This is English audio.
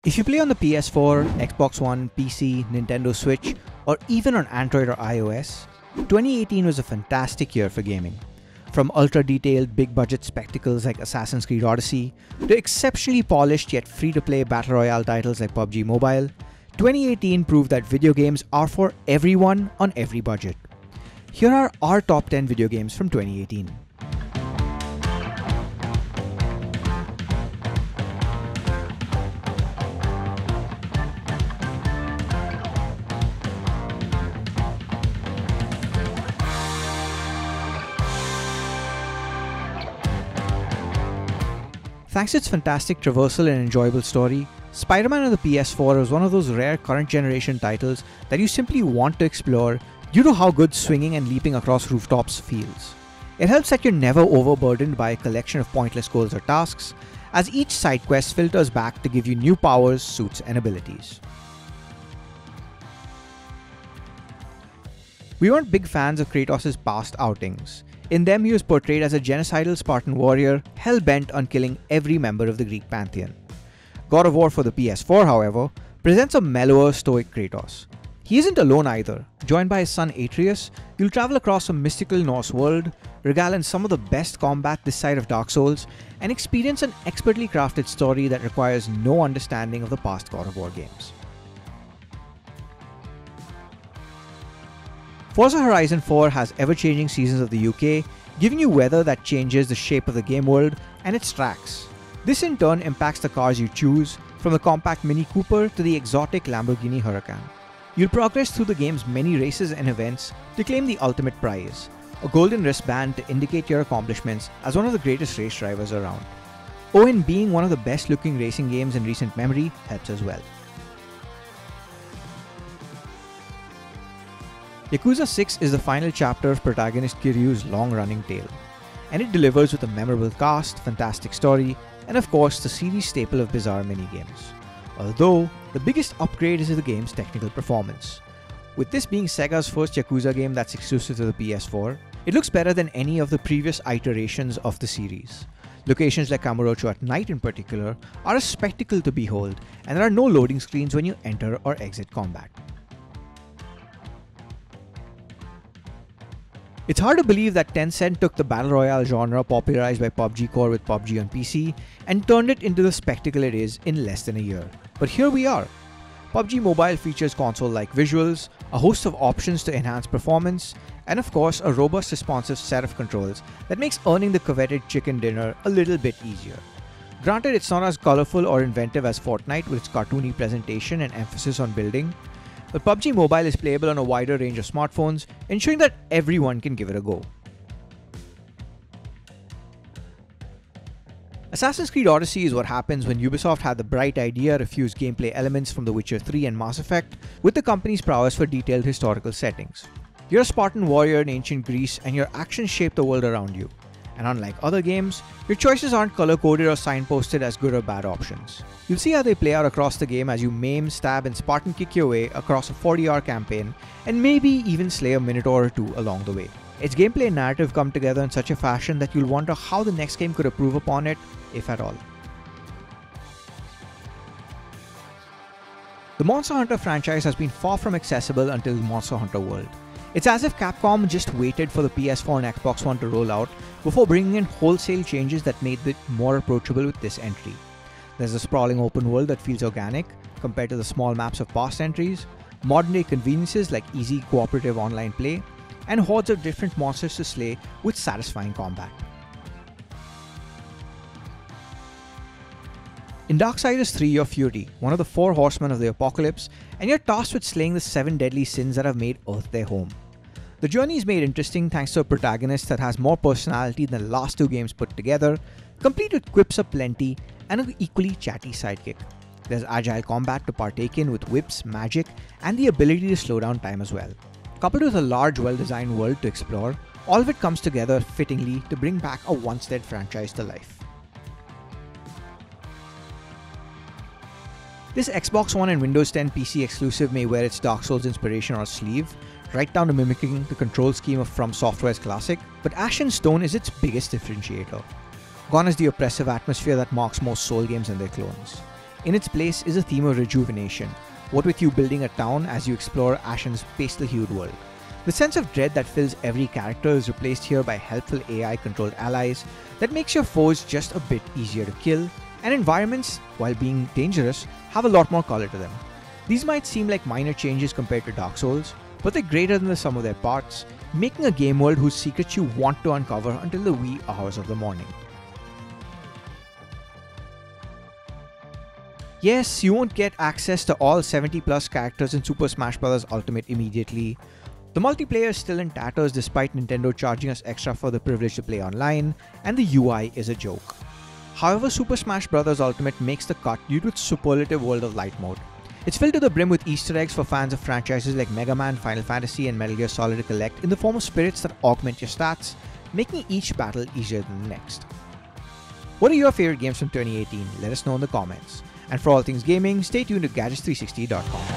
If you play on the PS4, Xbox One, PC, Nintendo Switch, or even on Android or iOS, 2018 was a fantastic year for gaming. From ultra-detailed, big-budget spectacles like Assassin's Creed Odyssey, to exceptionally polished yet free-to-play battle royale titles like PUBG Mobile, 2018 proved that video games are for everyone on every budget. Here are our top 10 video games from 2018. Thanks to its fantastic traversal and enjoyable story, SpiderMan on the PS4 is one of those rare current generation titles that you simply want to explore due to how good swinging and leaping across rooftops feels. It helps that you're never overburdened by a collection of pointless goals or tasks, as each side quest filters back to give you new powers, suits, and abilities. We weren't big fans of Kratos' past outings. In them, he was portrayed as a genocidal Spartan warrior hell-bent on killing every member of the Greek pantheon. God of War for the PS4, however, presents a mellower, stoic Kratos. He isn't alone either. Joined by his son Atreus, you'll travel across a mystical Norse world, regale in some of the best combat this side of Dark Souls, and experience an expertly crafted story that requires no understanding of the past God of War games. Forza Horizon 4 has ever-changing seasons of the UK, giving you weather that changes the shape of the game world and its tracks. This in turn impacts the cars you choose, from the compact Mini Cooper to the exotic Lamborghini Huracan. You'll progress through the game's many races and events to claim the ultimate prize, a golden wristband to indicate your accomplishments as one of the greatest race drivers around. Oh, and being one of the best looking racing games in recent memory helps as well. Yakuza 6 is the final chapter of protagonist Kiryu's long-running tale, and it delivers with a memorable cast, fantastic story, and of course the series staple of bizarre minigames. Although, the biggest upgrade is the game's technical performance. With this being Sega's first Yakuza game that's exclusive to the PS4, it looks better than any of the previous iterations of the series. Locations like Kamurocho at night in particular are a spectacle to behold, and there are no loading screens when you enter or exit combat. It's hard to believe that Tencent took the battle royale genre popularized by PUBG Core with PUBG on PC and turned it into the spectacle it is in less than a year. But here we are. PUBG Mobile features console-like visuals, a host of options to enhance performance, and of course a robust responsive set of controls that makes earning the coveted chicken dinner a little bit easier. Granted, it's not as colorful or inventive as Fortnite with its cartoony presentation and emphasis on building, but PUBG Mobile is playable on a wider range of smartphones, ensuring that everyone can give it a go. Assassin's Creed Odyssey is what happens when Ubisoft had the bright idea to fuse gameplay elements from The Witcher 3 and Mass Effect with the company's prowess for detailed historical settings. You're a Spartan warrior in ancient Greece, and your actions shape the world around you. And unlike other games, your choices aren't color-coded or signposted as good or bad options. You'll see how they play out across the game as you maim, stab, and Spartan kick your way across a 40-hour campaign, and maybe even slay a Minotaur or two along the way. Its gameplay and narrative come together in such a fashion that you'll wonder how the next game could improve upon it, if at all. The Monster Hunter franchise has been far from accessible until Monster Hunter World. It's as if Capcom just waited for the PS4 and Xbox One to roll out before bringing in wholesale changes that made it more approachable with this entry. There's a sprawling open world that feels organic compared to the small maps of past entries, modern day conveniences like easy cooperative online play, and hordes of different monsters to slay with satisfying combat. In Darkseid 3, you're Fury, one of the 4 horsemen of the apocalypse, and you're tasked with slaying the 7 deadly sins that have made Earth their home. The journey is made interesting thanks to a protagonist that has more personality than the last 2 games put together, complete with quips aplenty and an equally chatty sidekick. There's agile combat to partake in with whips, magic, and the ability to slow down time as well. Coupled with a large, well-designed world to explore, all of it comes together fittingly to bring back a once-dead franchise to life. This Xbox One and Windows 10 PC exclusive may wear its Dark Souls inspiration on its sleeve, right down to mimicking the control scheme of From Software's classic, but Ashen Stone is its biggest differentiator. Gone is the oppressive atmosphere that marks most Soul games and their clones. In its place is a theme of rejuvenation, what with you building a town as you explore Ashen's pastel-hued world. The sense of dread that fills every character is replaced here by helpful AI-controlled allies that makes your foes just a bit easier to kill, and environments, while being dangerous, have a lot more color to them. These might seem like minor changes compared to Dark Souls, but they're greater than the sum of their parts, making a game world whose secrets you want to uncover until the wee hours of the morning. Yes, you won't get access to all 70 plus characters in Super Smash Bros. Ultimate immediately. The multiplayer is still in tatters despite Nintendo charging us extra for the privilege to play online, and the UI is a joke. However, Super Smash Bros. Ultimate makes the cut due to its superlative World of Light mode. It's filled to the brim with Easter eggs for fans of franchises like Mega Man, Final Fantasy, and Metal Gear Solid to collect in the form of spirits that augment your stats, making each battle easier than the next. What are your favorite games from 2018? Let us know in the comments. And for all things gaming, stay tuned to Gadgets360.com.